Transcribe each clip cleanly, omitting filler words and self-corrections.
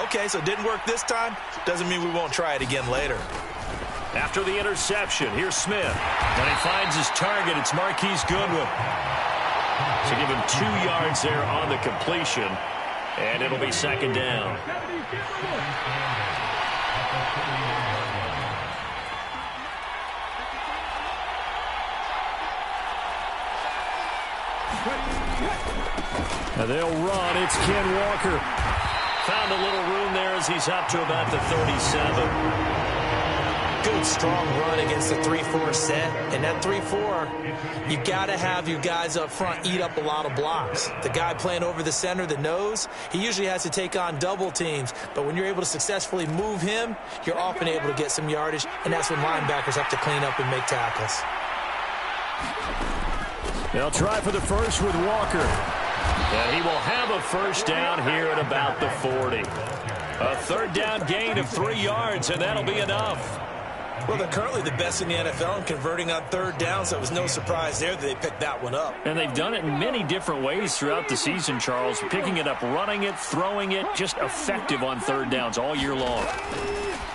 Okay, so it didn't work this time. Doesn't mean we won't try it again later. After the interception, here's Smith. And he finds his target. It's Marquise Goodwin. So give him 2 yards there on the completion. And it'll be second down. And they'll run. It's Ken Walker. Found a little room there as he's up to about the 37. Good, strong run against the 3-4 set. And that 3-4, you got to have your guys up front eat up a lot of blocks. The guy playing over the center, the nose, he usually has to take on double teams. But when you're able to successfully move him, you're often able to get some yardage, and that's when linebackers have to clean up and make tackles. They'll try for the first with Walker. And he will have a first down here at about the 40. A third down gain of 3 yards, and that'll be enough. Well, they're currently the best in the NFL in converting on third down, so it was no surprise there that they picked that one up. And they've done it in many different ways throughout the season, Charles. Picking it up, running it, throwing it, just effective on third downs all year long.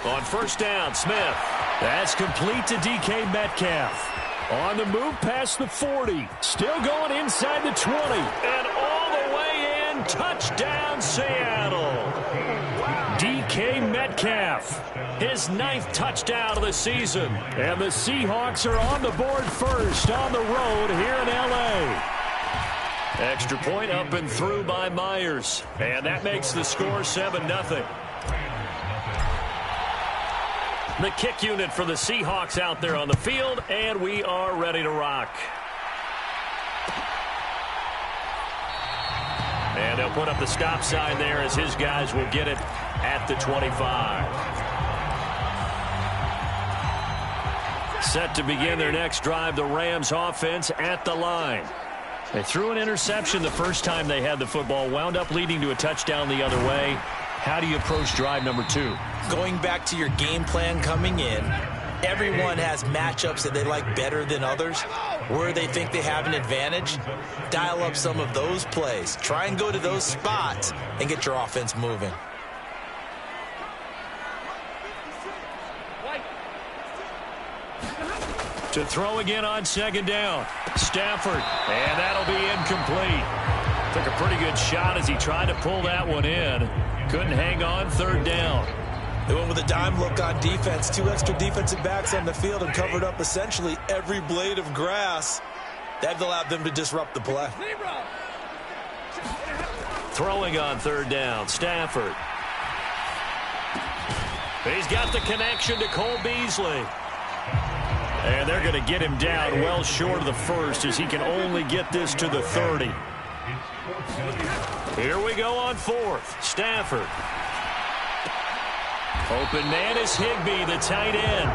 On first down, Smith. That's complete to DK Metcalf. On the move past the 40. Still going inside the 20. And all the way in. Touchdown, Seattle. DK Metcalf. His 9th touchdown of the season. And the Seahawks are on the board first on the road here in L.A. Extra point up and through by Myers. And that makes the score 7-0. The kick unit for the Seahawks out there on the field, and we are ready to rock. And they'll put up the stop sign there as his guys will get it at the 25. Set to begin their next drive, the Rams offense at the line. They threw an interception the first time they had the football, wound up leading to a touchdown the other way. How do you approach drive number 2? Going back to your game plan coming in, everyone has matchups that they like better than others. Where they think they have an advantage, dial up some of those plays. Try and go to those spots and get your offense moving. To throw again on second down. Stafford, and that'll be incomplete. Took a pretty good shot as he tried to pull that one in. Couldn't hang on third down. They went with a dime look on defense. 2 extra defensive backs on the field and covered up essentially every blade of grass. That allowed them to disrupt the play. Throwing on third down, Stafford. He's got the connection to Cole Beasley. And they're going to get him down well short of the first as he can only get this to the 30. Here we go on fourth. Stafford. Open man is Higbee, the tight end.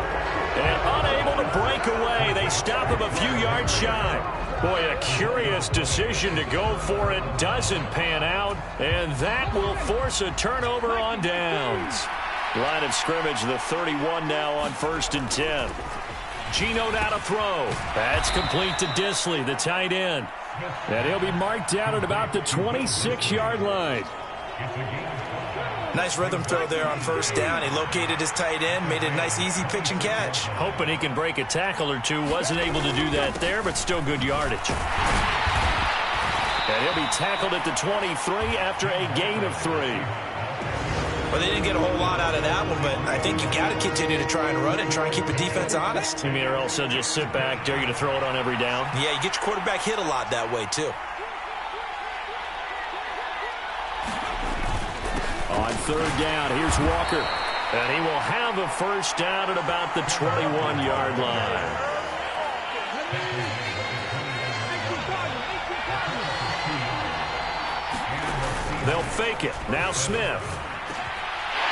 And unable to break away. They stop him a few yards shy. Boy, a curious decision to go for it. Doesn't pan out. And that will force a turnover on downs. Line of scrimmage, the 31 now on 1st and 10. Geno now to throw. That's complete to Disley, the tight end. And he'll be marked down at about the 26-yard line. Nice rhythm throw there on first down. He located his tight end, made a nice easy pitch and catch. Hoping he can break a tackle or two. Wasn't able to do that there, but still good yardage. And he'll be tackled at the 23 after a gain of 3. Well, they didn't get a whole lot out of that one, but I think you got to continue to try and run and try and keep the defense honest. You mean, or else they'll just sit back, dare you to throw it on every down? Yeah, you get your quarterback hit a lot that way, too. On third down, here's Walker. And he will have a first down at about the 21-yard line. They'll fake it. Now Smith.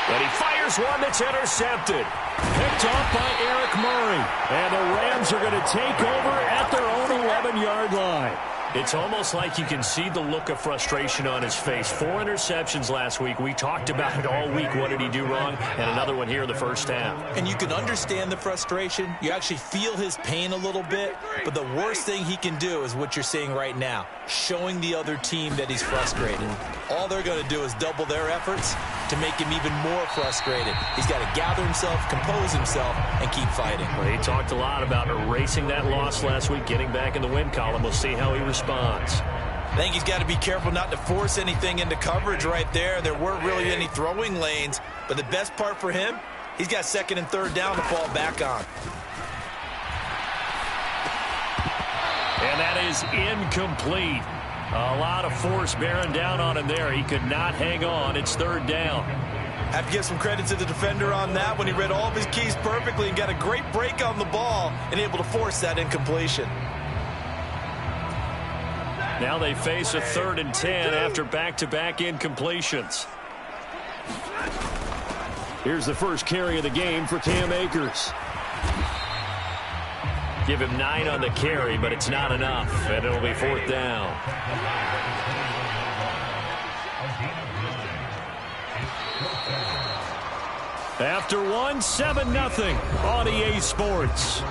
And he fires one that's intercepted. Picked off by Eric Murray. And the Rams are going to take over at their own 11-yard line. It's almost like you can see the look of frustration on his face. 4 interceptions last week. We talked about it all week. What did he do wrong? And another one here in the first half. And you can understand the frustration. You actually feel his pain a little bit. But the worst thing he can do is what you're seeing right now, showing the other team that he's frustrated. all they're going to do is double their efforts to make him even more frustrated. He's got to gather himself, compose himself, and keep fighting. Well, he talked a lot about erasing that loss last week, getting back in the win column. We'll see how he responds. I think he's got to be careful not to force anything into coverage right there. There weren't really any throwing lanes, but the best part for him, he's got second and third down to fall back on. And that is incomplete. A lot of force bearing down on him there. He could not hang on. It's third down. Have to give some credit to the defender on that when he read all of his keys perfectly and got a great break on the ball and able to force that incompletion. Now they face a 3rd and 10 after back-to-back incompletions. Here's the first carry of the game for Cam Akers. Give him 9 on the carry, but it's not enough, and it'll be 4th down. After one, 7-0 on EA Sports.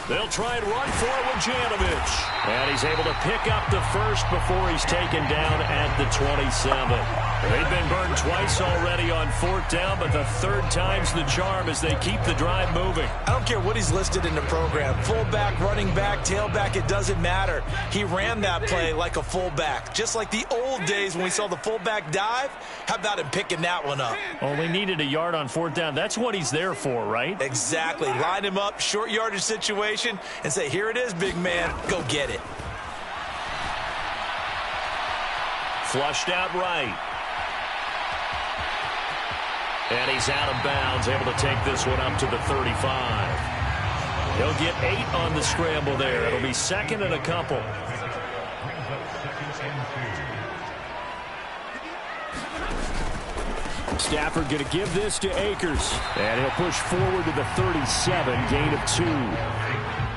They'll try and run for it with Janovich. And he's able to pick up the first before he's taken down at the 27. They've been burned twice already on 4th down, but the 3rd time's the charm as they keep the drive moving. I don't care what he's listed in the program. Fullback, running back, tailback, it doesn't matter. He ran that play like a fullback. Just like the old days when we saw the fullback dive. How about him picking that one up? Only needed a yard on 4th down. That's what he's there for, right? Exactly. Line him up, short yardage situation, and say, here it is, big man. Go get it. Flushed out right. And he's out of bounds, able to take this one up to the 35. He'll get 8 on the scramble there. It'll be 2nd and a couple. Stafford going to give this to Akers. And he'll push forward to the 37, gain of 2.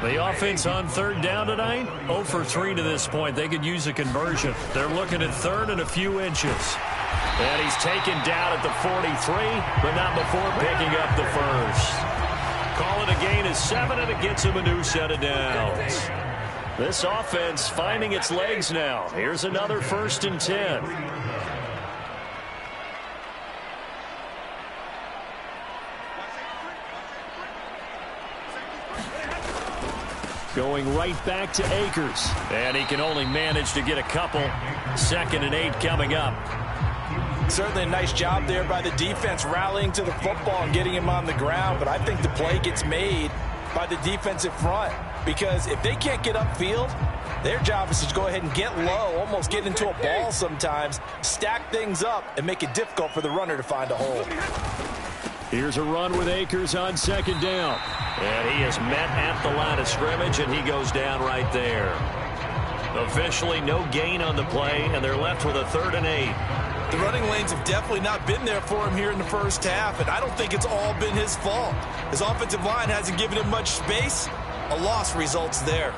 The offense on 3rd down tonight, 0 for 3 to this point. They could use a conversion. They're looking at 3rd and a few inches. And he's taken down at the 43, but not before picking up the first. Call it a gain of 7, and it gets him a new set of downs. This offense finding its legs now. Here's another 1st and 10. Going right back to Akers. And he can only manage to get a couple. 2nd and 8 coming up. Certainly a nice job there by the defense rallying to the football and getting him on the ground. But I think the play gets made by the defensive front. Because if they can't get upfield, their job is to go ahead and get low, almost get into a ball sometimes, stack things up, and make it difficult for the runner to find a hole. Here's a run with Akers on 2nd down. And he is met at the line of scrimmage, and he goes down right there. Officially no gain on the play, and they're left with a 3rd and 8. The running lanes have definitely not been there for him here in the first half, and I don't think it's all been his fault. His offensive line hasn't given him much space. A loss results there.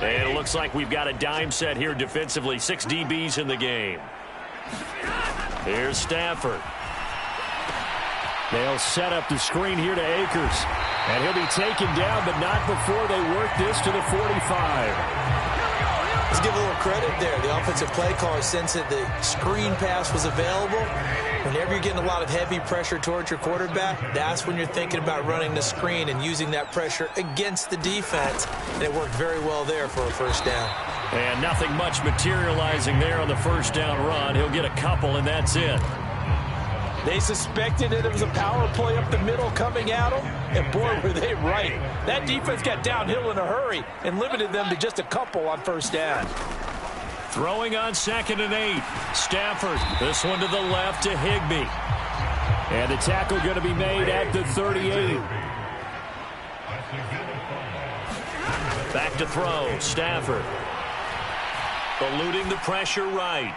And it looks like we've got a dime set here defensively. 6 DBs in the game. Here's Stafford. They'll set up the screen here to Akers. And he'll be taken down, but not before they work this to the 45. Let's give a little credit there. The offensive play caller sensed that the screen pass was available. Whenever you're getting a lot of heavy pressure towards your quarterback, that's when you're thinking about running the screen and using that pressure against the defense. And it worked very well there for a 1st down. And nothing much materializing there on the 1st down run. He'll get a couple, and that's it. They suspected that it was a power play up the middle coming at them, and boy, were they right. That defense got downhill in a hurry and limited them to just a couple on 1st down. Throwing on 2nd and 8. Stafford, this one to the left to Higbee. And the tackle going to be made at the 38. Back to throw, Stafford. Eluding the pressure right.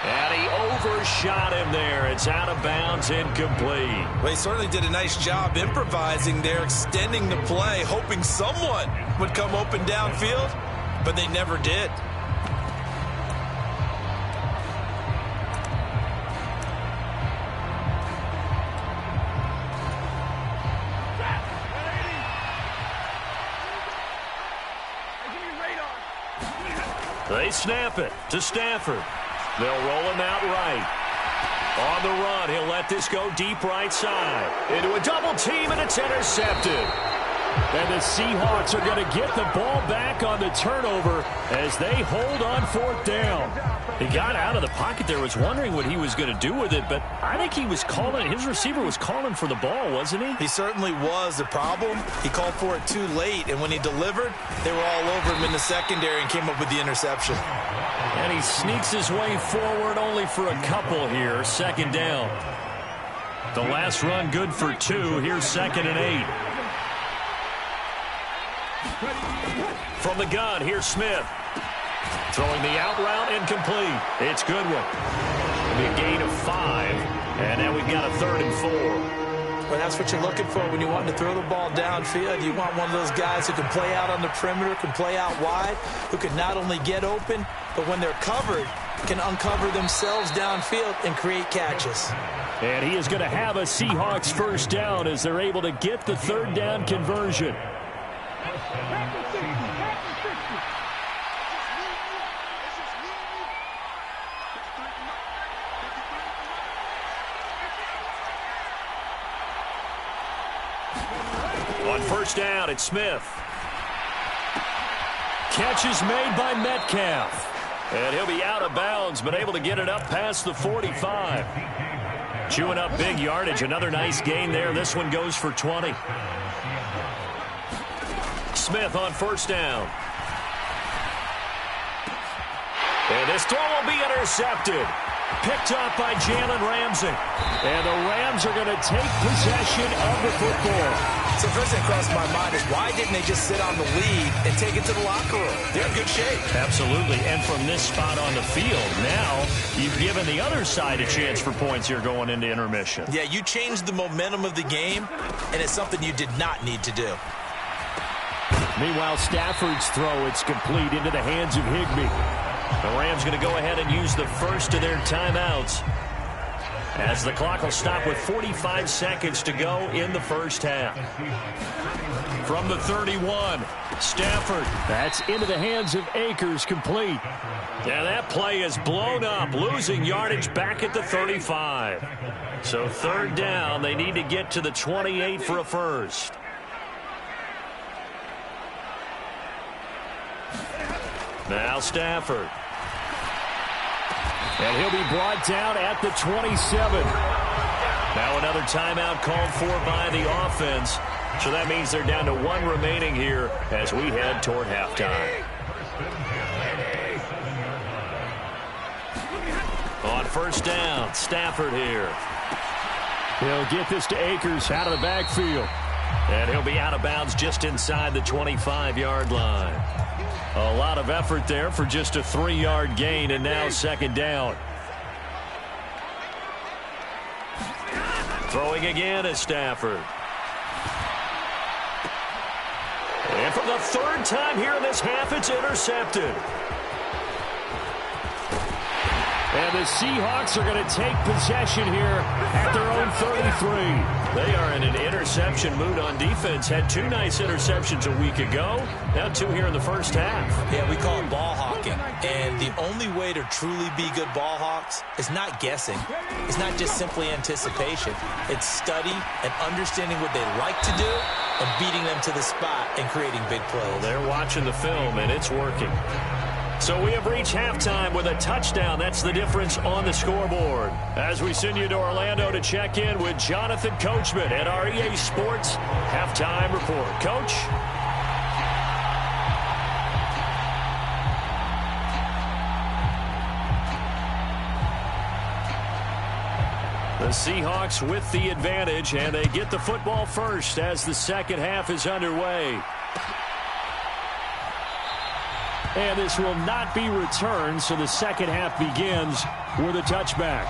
And he overshot him there. It's out of bounds, incomplete. Well, he certainly did a nice job improvising there, extending the play, hoping someone would come open downfield, but they never did. They snap it to Stafford. They'll roll him out right. On the run, he'll let this go deep right side. Into a double team, and it's intercepted. And the Seahawks are going to get the ball back on the turnover as they hold on fourth down. He got out of the pocket there, was wondering what he was going to do with it, but I think he was calling, his receiver was calling for the ball, wasn't he? He certainly was. The problem, he called for it too late, and when he delivered, they were all over him in the secondary and came up with the interception. And he sneaks his way forward only for a couple here, second down. The last run good for 2. Here's 2nd and 8. From the gun, here's Smith. Throwing the out route, incomplete. It's Goodwin. It'll be a gain of 5. And now we've got a 3rd and 4. Well, that's what you're looking for when you want to throw the ball downfield. You want one of those guys who can play out on the perimeter, can play out wide, who can not only get open, but when they're covered, can uncover themselves downfield and create catches. And he is going to have a Seahawks first down as they're able to get the 3rd down conversion. On first down, it's Smith. Catch is made by Metcalf. And he'll be out of bounds, but able to get it up past the 45. Chewing up big yardage. Another nice gain there. This one goes for 20. Smith on first down. And this throw will be intercepted. Picked off by Jalen Ramsey. And the Rams are going to take possession of the football. So first thing crossed my mind is why didn't they just sit on the lead and take it to the locker room? They're in good shape. Absolutely. And from this spot on the field, now you've given the other side a chance for points here going into intermission. Yeah, you changed the momentum of the game, and it's something you did not need to do. Meanwhile, Stafford's throw, it's complete into the hands of Higbee. The Rams going to go ahead and use the first of their timeouts as the clock will stop with 45 seconds to go in the first half. From the 31, Stafford. That's into the hands of Akers, complete. Yeah, that play is blown up, losing yardage back at the 35. So 3rd down, they need to get to the 28 for a first. Now Stafford. And he'll be brought down at the 27. Now another timeout called for by the offense. So that means they're down to 1 remaining here as we head toward halftime. On first down, Stafford here. He'll get this to Akers out of the backfield. And he'll be out of bounds just inside the 25-yard line. A lot of effort there for just a 3-yard gain, and now 2nd down. Throwing again is Stafford. And for the 3rd time here in this half, it's intercepted. And the Seahawks are going to take possession here at their own 33. They are in an interception mood on defense. Had 2 nice interceptions a week ago. Now 2 here in the first half. Yeah, we call it ball hawking. And the only way to truly be good ball hawks is not guessing. It's not just simply anticipation. It's study and understanding what they like to do and beating them to the spot and creating big plays. Well, they're watching the film, and it's working. So we have reached halftime with a touchdown. That's the difference on the scoreboard. As we send you to Orlando to check in with Jonathan Coachman at our EA Sports Halftime Report. Coach? The Seahawks with the advantage, and they get the football first as the second half is underway. And this will not be returned, so the second half begins with a touchback.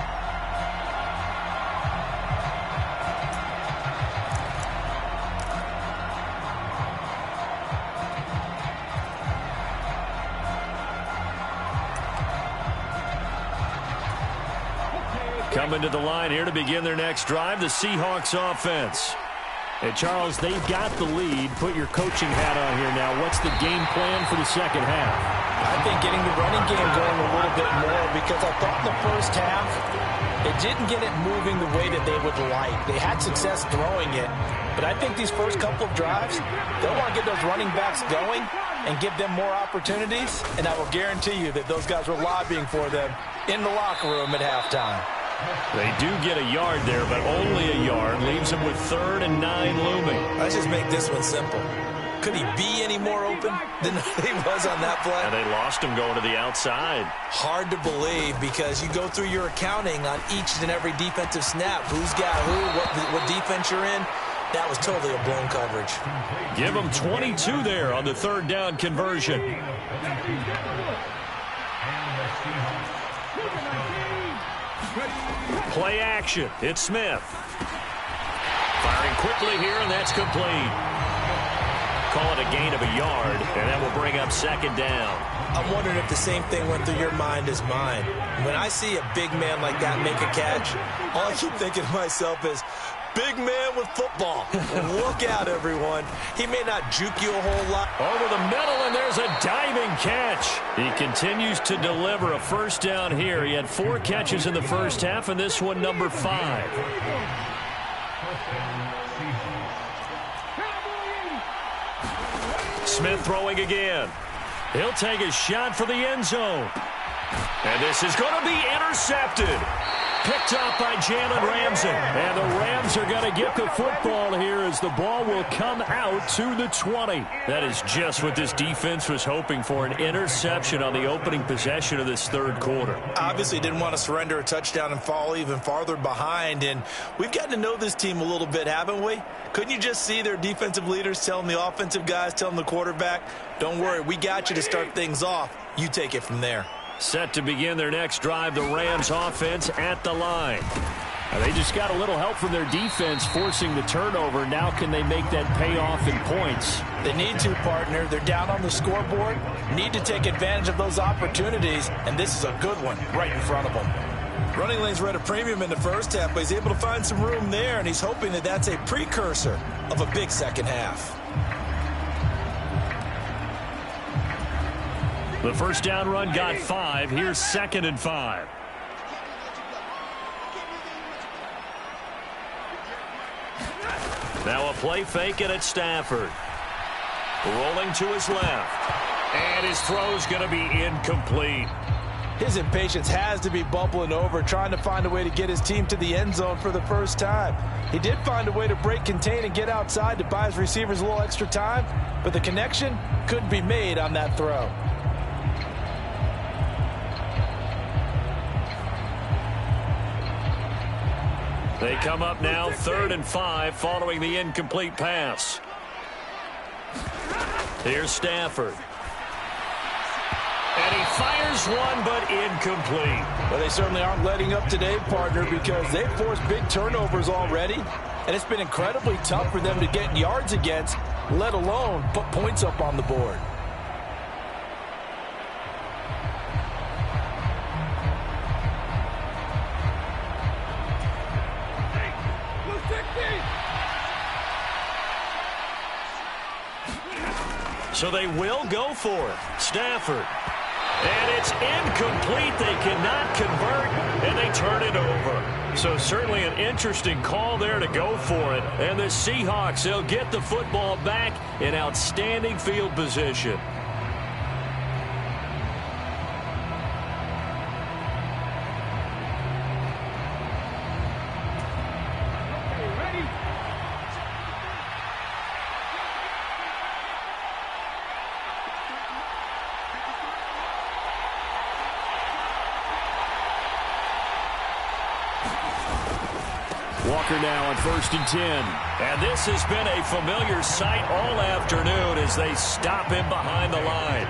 Coming to the line here to begin their next drive, the Seahawks offense. And Charles, they've got the lead. Put your coaching hat on here now. What's the game plan for the second half? I think getting the running game going a little bit more, because I thought in the first half it didn't get it moving the way that they would like. They had success throwing it, but I think these first couple of drives, they'll want to get those running backs going and give them more opportunities, and I will guarantee you that those guys were lobbying for them in the locker room at halftime. They do get a yard there, but only a yard. Leaves them with 3rd and 9 looming. Let's just make this one simple. Could he be any more open than he was on that play? And they lost him going to the outside. Hard to believe, because you go through your accounting on each and every defensive snap. Who's got who, what defense you're in. That was totally a blown coverage. Give them 22 there on the 3rd down conversion. Play action. It's Smith. Firing quickly here, and that's complete. Call it a gain of a yard, and that will bring up 2nd down. I'm wondering if the same thing went through your mind as mine. When I see a big man like that make a catch, all I keep thinking to myself is, big man with football. Look out, everyone. He may not juke you a whole lot. Over the middle, and there's a diving catch. He continues to deliver a 1st down here. He had 4 catches in the first half, and this one number 5. Smith throwing again. He'll take a shot for the end zone. And this is going to be intercepted. Picked up by Jalen Ramsey. And the Rams are going to get the football here as the ball will come out to the 20. That is just what this defense was hoping for, an interception on the opening possession of this 3rd quarter. Obviously didn't want to surrender a touchdown and fall even farther behind. And we've gotten to know this team a little bit, haven't we? Couldn't you just see their defensive leaders telling the offensive guys, telling the quarterback, don't worry, we got you to start things off. You take it from there. Set to begin their next drive, the Rams offense at the line. Now, they just got a little help from their defense forcing the turnover. Now can they make that pay off in points? They need to, partner. They're down on the scoreboard. Need to take advantage of those opportunities, and this is a good one right in front of them. Running lanes were at a premium in the first half, but he's able to find some room there, and he's hoping that that's a precursor of a big second half. The 1st down run got 5. Here's 2nd and 5. Now a play fake, and it's Stafford. Rolling to his left. And his throw's going to be incomplete. His impatience has to be bubbling over, trying to find a way to get his team to the end zone for the first time. He did find a way to break contain and get outside to buy his receivers a little extra time, but the connection couldn't be made on that throw. They come up now 3rd and 5 following the incomplete pass. Here's Stafford. And he fires one, but incomplete. Well, they certainly aren't letting up today, partner, because they've forced big turnovers already, and it's been incredibly tough for them to get yards against, let alone put points up on the board. So they will go for it. Stafford. And it's incomplete. They cannot convert, and they turn it over. So certainly an interesting call there to go for it. And the Seahawks, they'll get the football back in outstanding field position. Walker now on 1st and 10. And this has been a familiar sight all afternoon as they stop him behind the line.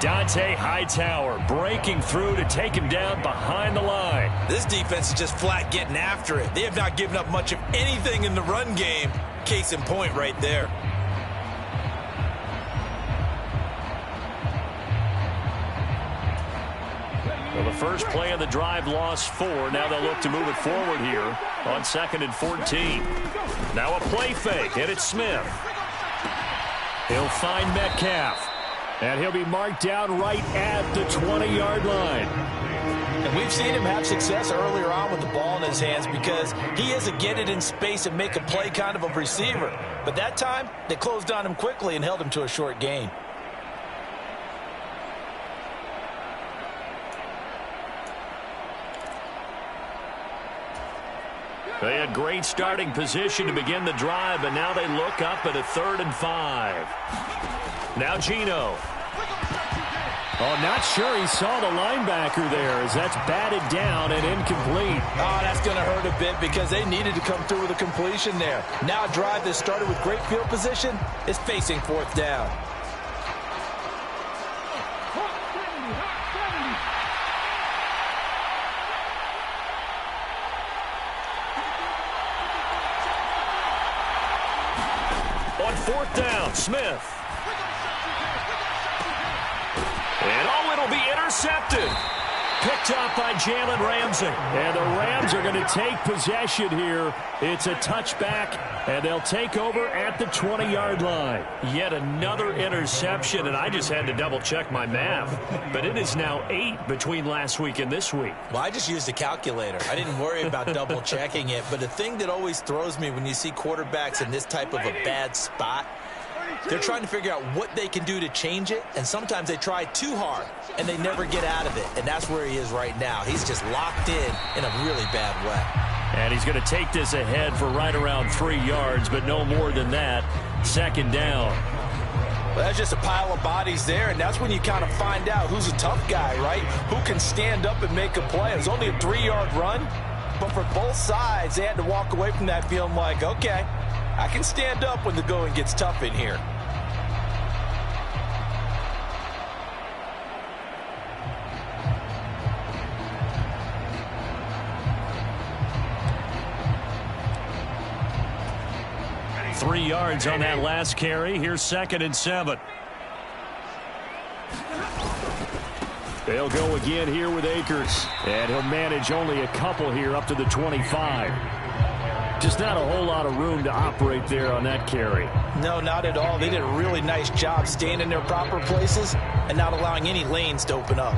Dante Hightower breaking through to take him down behind the line. This defense is just flat getting after it. They have not given up much of anything in the run game. Case in point right there. Well, the first play of the drive lost 4. Now they'll look to move it forward here on 2nd and 14. Now a play fake, and it's Smith. He'll find Metcalf. And he'll be marked down right at the 20-yard line. And we've seen him have success earlier on with the ball in his hands because he is a get it in space and make a play kind of a receiver. But that time, they closed on him quickly and held him to a short gain. They had great starting position to begin the drive, and now they look up at a 3rd and 5. Now Geno. Oh, not sure he saw the linebacker there as that's batted down and incomplete. Oh, that's going to hurt a bit because they needed to come through with a completion there. Now a drive that started with great field position is facing 4th down. On 4th down, Smith. And oh, it'll be intercepted. Picked up by Jalen Ramsey. And the Rams are going to take possession here. It's a touchback, and they'll take over at the 20-yard line. Yet another interception, and I just had to double-check my math. But it is now 8 between last week and this week. Well, I just used a calculator. I didn't worry about double-checking it. But the thing that always throws me when you see quarterbacks in this type of a bad spot, they're trying to figure out what they can do to change it, and sometimes they try too hard, and they never get out of it, and that's where he is right now. He's just locked in a really bad way. And he's going to take this ahead for right around 3 yards, but no more than that. 2nd down. Well, that's just a pile of bodies there, and that's when you kind of find out who's a tough guy, right? Who can stand up and make a play. It was only a 3-yard run, but for both sides, they had to walk away from that feeling like, okay, I can stand up when the going gets tough in here. Three yards on that last carry. Here's 2nd and 7. They'll go again here with Akers. And he'll manage only a couple here up to the 25. Just not a whole lot of room to operate there on that carry. No, not at all. They did a really nice job staying in their proper places and not allowing any lanes to open up.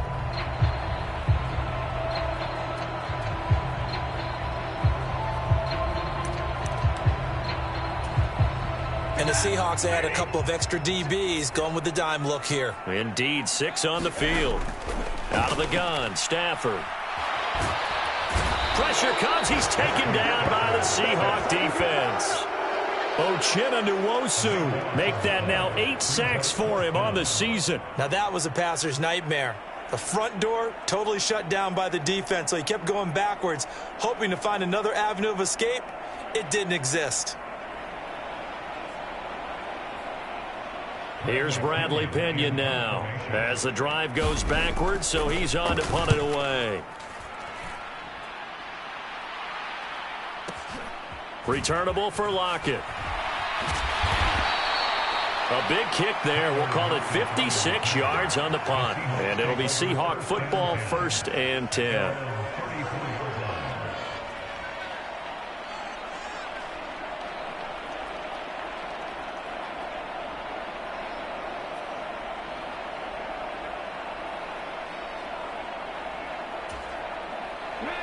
And the Seahawks add a couple of extra DBs going with the dime look here. Indeed, 6 on the field. Out of the gun, Stafford. Pressure comes. He's taken down by the Seahawk defense. Uchenna Nwosu make that now 8 sacks for him on the season. Now that was a passer's nightmare. The front door totally shut down by the defense, so he kept going backwards, hoping to find another avenue of escape. It didn't exist. Here's Bradley Pinion now as the drive goes backwards, so he's on to punt it away. Returnable for Lockett. A big kick there. We'll call it 56 yards on the punt. And it'll be Seahawk football, 1st and 10.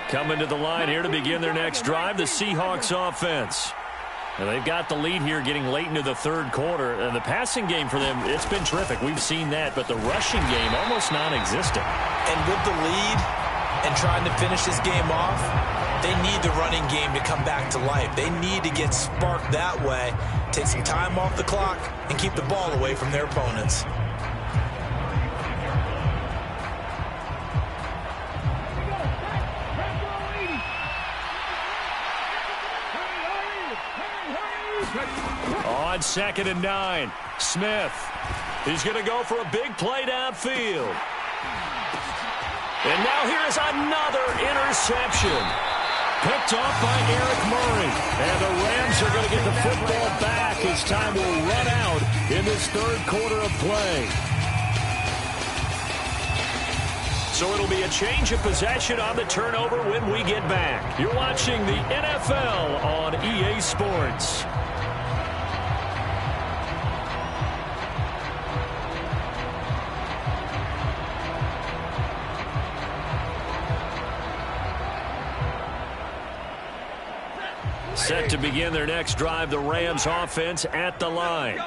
Coming to the line here to begin their next drive, the Seahawks offense. And they've got the lead here getting late into the 3rd quarter. And the passing game for them, it's been terrific. We've seen that. But the rushing game, almost non-existent. And with the lead and trying to finish this game off, they need the running game to come back to life. They need to get sparked that way, take some time off the clock, and keep the ball away from their opponents. On 2nd and 9, Smith. He's going to go for a big play downfield. And now here's another interception. Picked off by Eric Murray. And the Rams are going to get the football back as time will run out in this third quarter of play. So it'll be a change of possession on the turnover when we get back. You're watching the NFL on EA Sports. Set to begin their next drive, the Rams offense at the line.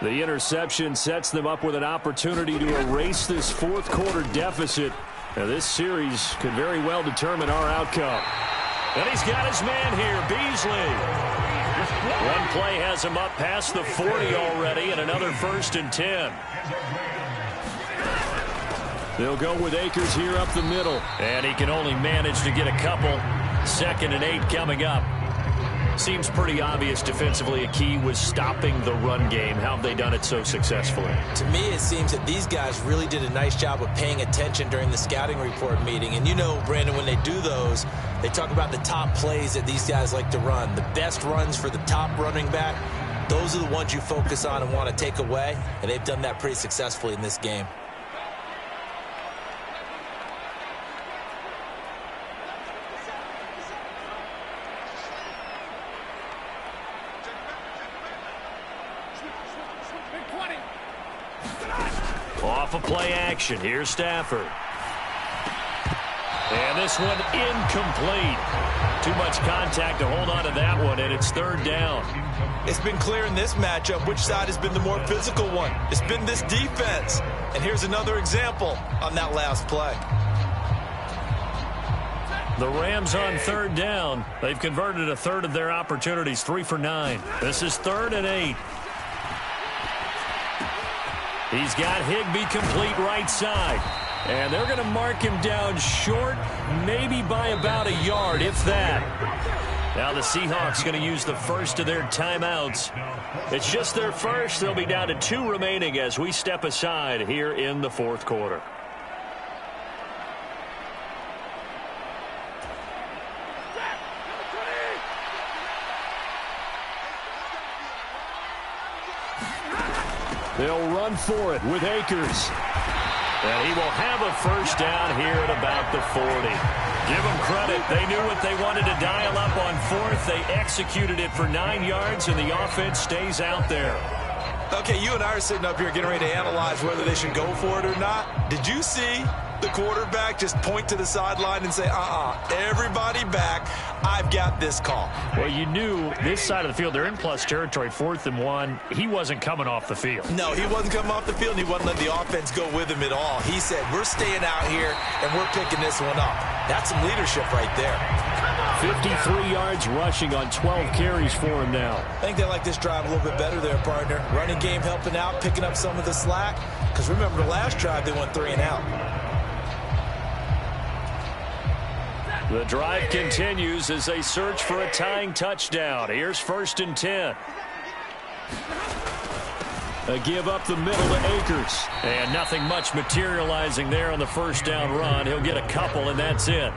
The interception sets them up with an opportunity to erase this fourth quarter deficit. Now, this series could very well determine our outcome. And he's got his man here, Beasley. One play has him up past the 40 already, and another 1st and 10. They'll go with Akers here up the middle. And he can only manage to get a couple. 2nd and 8 coming up. Seems pretty obvious defensively a key was stopping the run game. How have they done it so successfully? To me, it seems that these guys really did a nice job of paying attention during the scouting report meeting. And you know, Brandon, when they do those, they talk about the top plays that these guys like to run. The best runs for the top running back, those are the ones you focus on and want to take away. And they've done that pretty successfully in this game. Off of play action. Here's Stafford. And this one incomplete. Too much contact to hold on to that one, and it's 3rd down. It's been clear in this matchup which side has been the more physical one. It's been this defense. And here's another example on that last play. The Rams on 3rd down. They've converted a third of their opportunities, 3 for 9. This is 3rd and 8. He's got Higbee complete right side. And they're going to mark him down short, maybe by about a yard, if that. Now the Seahawks going to use the first of their timeouts. It's just their first. They'll be down to 2 remaining as we step aside here in the 4th quarter. They'll run for it with Akers. And he will have a 1st down here at about the 40. Give them credit. They knew what they wanted to dial up on 4th. They executed it for 9 yards, and the offense stays out there. Okay, you and I are sitting up here getting ready to analyze whether they should go for it or not. Did you see the quarterback just point to the sideline and say, everybody back, I've got this call? Well, you knew this side of the field, they're in plus territory, 4th and 1. He wasn't coming off the field. No, he wasn't coming off the field, and he wasn't letting the offense go with him at all. He said, we're staying out here, and we're picking this one up. That's some leadership right there. 53 yards rushing on 12 carries for him now. I think they like this drive a little bit better there, partner. Running game helping out, picking up some of the slack. Because remember, the last drive, they went 3 and out. The drive continues as they search for a tying touchdown. Here's 1st and 10. A give up the middle to Akers. And nothing much materializing there on the 1st down run. He'll get a couple, and that's it.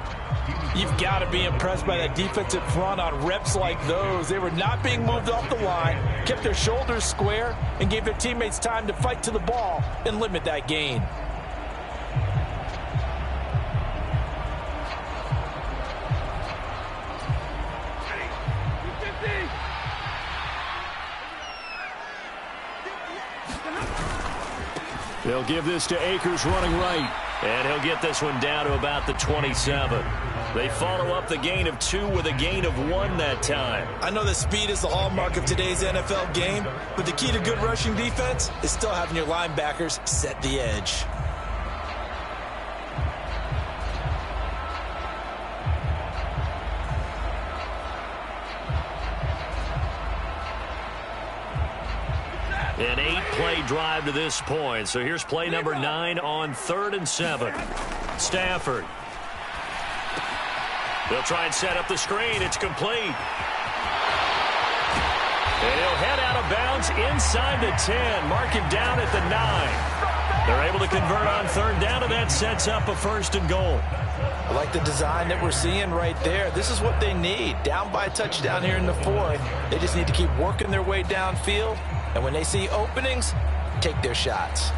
You've got to be impressed by that defensive front on reps like those. They were not being moved off the line, kept their shoulders square, and gave their teammates time to fight to the ball and limit that gain. They'll give this to Akers running right. And he'll get this one down to about the 27. They follow up the gain of 2 with a gain of 1 that time. I know that speed is the hallmark of today's NFL game, but the key to good rushing defense is still having your linebackers set the edge. An 8-play drive to this point. So here's play number 9 on 3rd and 7. Stafford. They'll try and set up the screen. It's complete. And he'll head out of bounds inside the 10. Mark him down at the 9. They're able to convert on third down, and that sets up a 1st and goal. I like the design that we're seeing right there. This is what they need. Down by a touchdown here in the 4th. They just need to keep working their way downfield. And when they see openings, take their shots.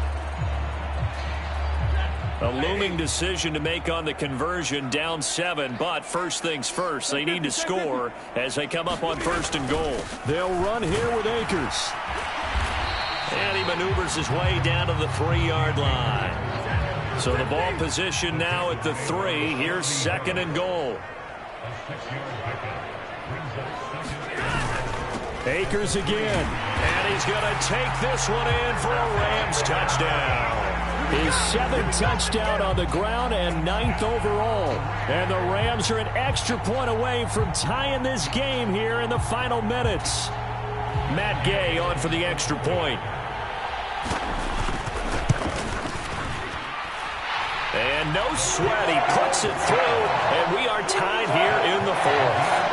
A looming decision to make on the conversion, down 7. But first things first, they need to score as they come up on 1st and goal. They'll run here with Akers. And he maneuvers his way down to the 3-yard line. So the ball position now at the 3. Here's 2nd and goal. Akers again. And he's going to take this one in for a Rams touchdown. His 7th touchdown on the ground and 9th overall. And the Rams are an extra point away from tying this game here in the final minutes. Matt Gay on for the extra point. And no sweat, he puts it through, and we are tied here in the 4th.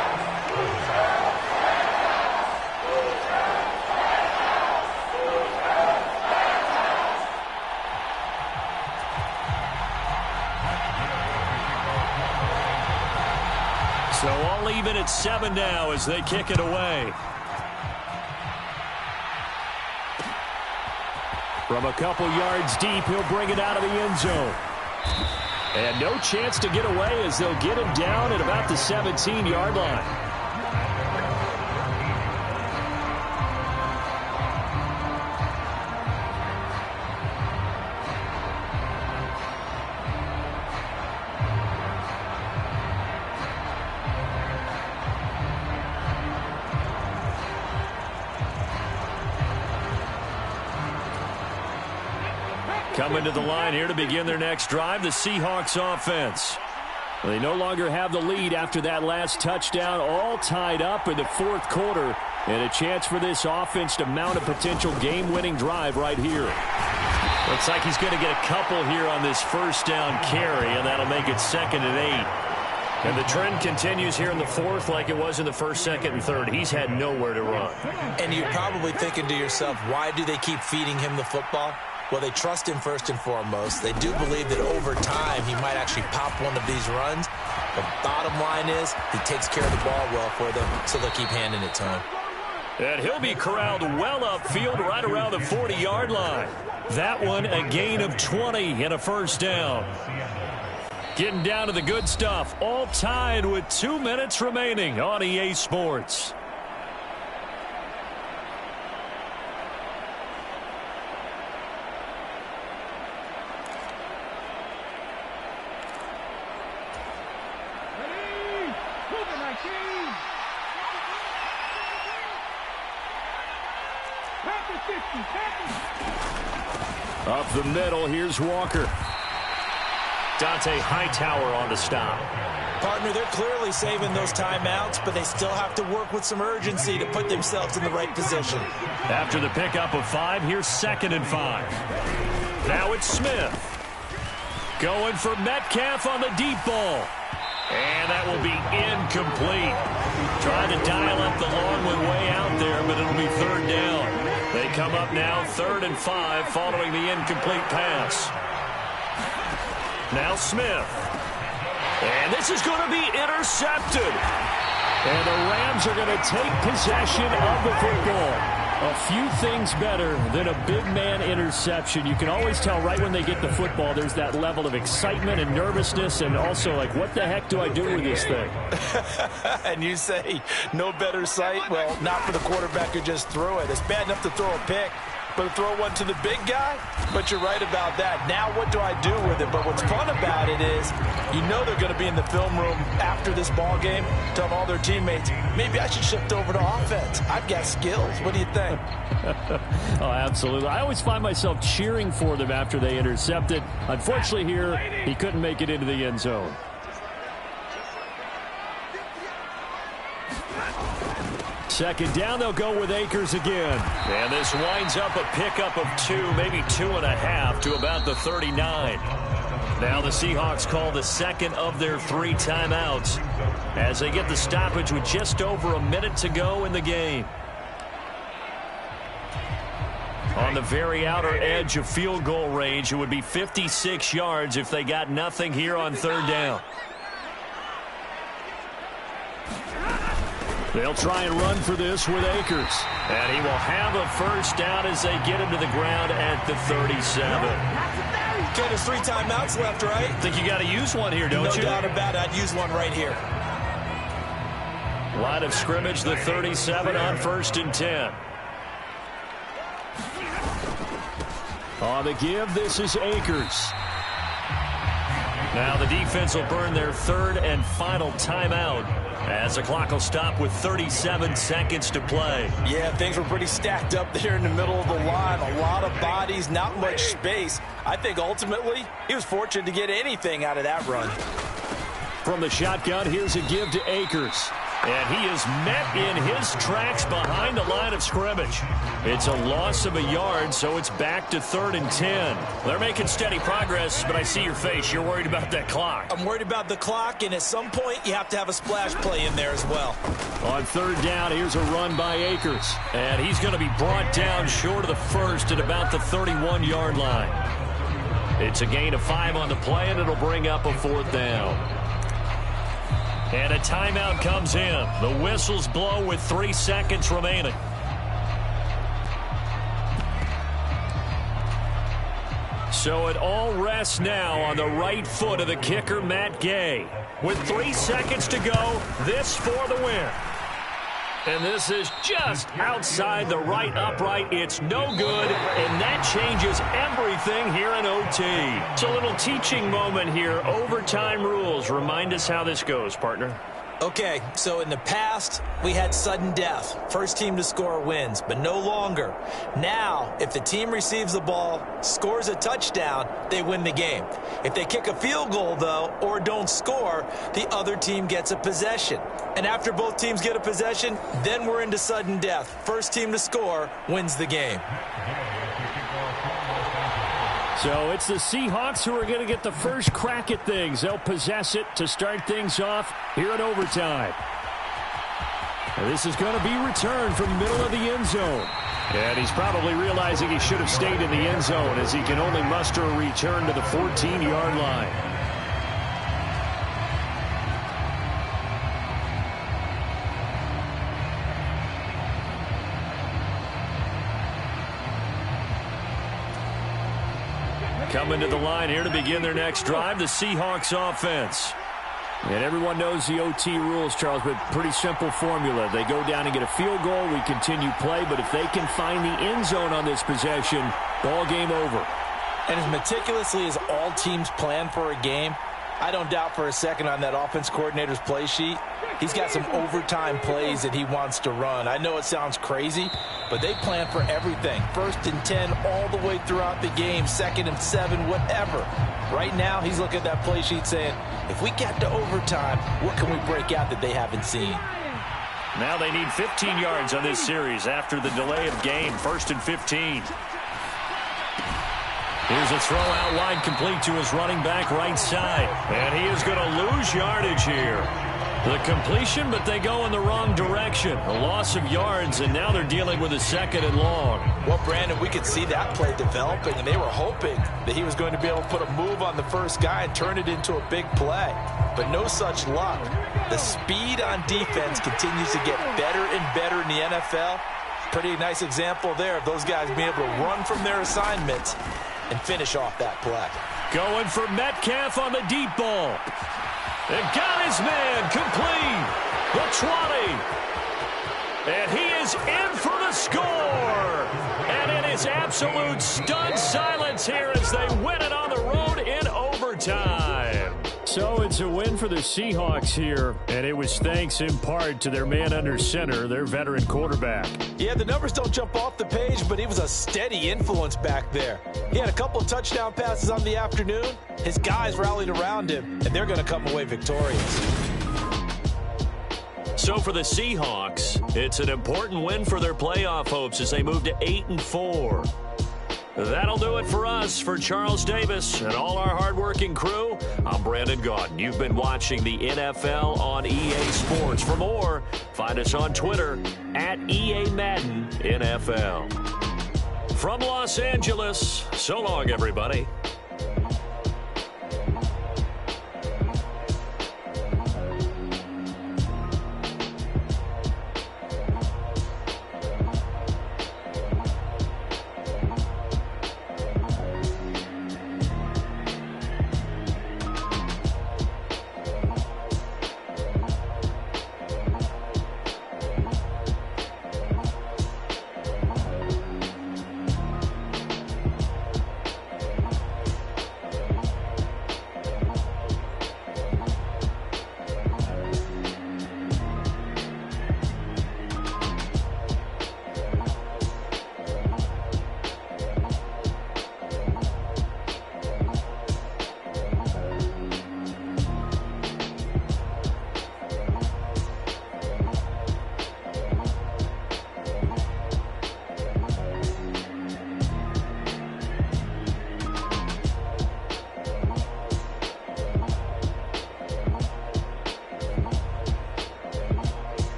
So all even at 7 now as they kick it away. From a couple yards deep, he'll bring it out of the end zone. And no chance to get away as they'll get him down at about the 17-yard line. Coming to the line here to begin their next drive, the Seahawks offense. They no longer have the lead after that last touchdown, all tied up in the 4th quarter, and a chance for this offense to mount a potential game-winning drive right here. Looks like he's going to get a couple here on this 1st down carry, and that'll make it 2nd and 8. And the trend continues here in the 4th like it was in the 1st, 2nd, and 3rd. He's had nowhere to run. And you're probably thinking to yourself, why do they keep feeding him the football? Well, they trust him first and foremost. They do believe that over time he might actually pop one of these runs. The bottom line is he takes care of the ball well for them, so they'll keep handing it to him. And he'll be corralled well upfield right around the 40-yard line. That one a gain of 20 and a 1st down. Getting down to the good stuff, all tied with 2 minutes remaining on EA Sports. Up the middle, here's Walker. Dante Hightower on the stop. Partner, they're clearly saving those timeouts, but they still have to work with some urgency to put themselves in the right position. After the pickup of 5, here's 2nd and 5. Now it's Smith. Going for Metcalf on the deep ball. And that will be incomplete. Trying to dial up the long one way out there, but it'll be 3rd down. They come up now 3rd and 5 following the incomplete pass. Now Smith. And this is going to be intercepted. And the Rams are going to take possession of the football. A few things better than a big man interception. You can always tell right when they get the football, there's that level of excitement and nervousness, and also like, what the heck do I do with this thing? And you say, no better sight? Well, not for the quarterback who just threw it. It's bad enough to throw a pick, but to throw one to the big guy? But you're right about that. Now what do I do with it? But what's fun about it is, you know they're going to be in the film room after this ball game, telling all their teammates, maybe I should shift over to offense. I've got skills. What do you think? Oh, absolutely. I always find myself cheering for them after they intercept it. Unfortunately here, he couldn't make it into the end zone. Second down, they'll go with Akers again. And this winds up a pickup of 2, maybe 2.5 to about the 39. Now the Seahawks call the 2nd of their 3 timeouts as they get the stoppage with just over a minute to go in the game. on the very outer edge of field goal range. It would be 56 yards if they got nothing here on third down. They'll try and run for this with Akers. And he will have a first down as they get him to the ground at the 37. Okay, there's 3 timeouts left, right? Think you got to use one here, don't you? No doubt about it. I'd use one right here. Line of scrimmage, the 37 on 1st and 10. On the give, this is Akers. Now the defense will burn their 3rd and final timeout as the clock will stop with 37 seconds to play. Yeah, things were pretty stacked up there in the middle of the line. A lot of bodies, not much space. I think ultimately he was fortunate to get anything out of that run. From the shotgun, here's a give to Akers. And he is met in his tracks behind the line of scrimmage. It's a loss of a yard, so it's back to 3rd and 10. They're making steady progress, but I see your face. You're worried about that clock. I'm worried about the clock, and at some point, you have to have a splash play in there as well. On 3rd down, here's a run by Akers. And he's going to be brought down short of the first at about the 31-yard line. It's a gain of 5 on the play, and it'll bring up a 4th down. And a timeout comes in. The whistles blow with 3 seconds remaining. So it all rests now on the right foot of the kicker, Matt Gay. With 3 seconds to go, this for the win. And this is just outside the right upright. It's no good, and that changes everything here in OT. It's a little teaching moment here. Overtime rules. Remind us how this goes, partner. Okay, so in the past, we had sudden death. First team to score wins, but no longer. Now, if the team receives the ball, scores a touchdown, they win the game. If they kick a field goal, though, or don't score, the other team gets a possession. And after both teams get a possession, then we're into sudden death. First team to score wins the game. So it's the Seahawks who are going to get the first crack at things. They'll possess it to start things off here in overtime. And this is going to be returned from the middle of the end zone. And he's probably realizing he should have stayed in the end zone as he can only muster a return to the 14-yard line. Coming to the line here to begin their next drive, the Seahawks offense. And everyone knows the OT rules, Charles, but pretty simple formula. They go down and get a field goal, we continue play, but if they can find the end zone on this possession, ball game over. And as meticulously as all teams plan for a game, I don't doubt for a second on that offense coordinator's play sheet, he's got some overtime plays that he wants to run. I know it sounds crazy, but they plan for everything. 1st and 10 all the way throughout the game, 2nd and 7, whatever. Right now, he's looking at that play sheet saying, if we get to overtime, what can we break out that they haven't seen? Now they need 15 yards on this series after the delay of game. 1st and 15. Here's a throw out wide, complete to his running back right side. And he is going to lose yardage here. The completion, but they go in the wrong direction. A loss of yards, and now they're dealing with a 2nd and long. Well, Brandon, we could see that play developing, and they were hoping that he was going to be able to put a move on the first guy and turn it into a big play. But no such luck. The speed on defense continues to get better and better in the NFL. Pretty nice example there of those guys being able to run from their assignments and finish off that play. Going for Metcalf on the deep ball. And got his man complete. The 20. And he is in for the score. And it is absolute stunned silence here as they win it on the road in overtime. So it's a win for the Seahawks here, and it was thanks in part to their man under center, their veteran quarterback. Yeah, the numbers don't jump off the page, but he was a steady influence back there. He had a couple of touchdown passes on the afternoon. His guys rallied around him, and they're going to come away victorious. So for the Seahawks, it's an important win for their playoff hopes as they move to 8-4. That'll do it for us. For Charles Davis and all our hardworking crew, I'm Brandon Gaudin. You've been watching the NFL on EA Sports. For more, find us on Twitter @EA Madden NFL. From Los Angeles, so long, everybody.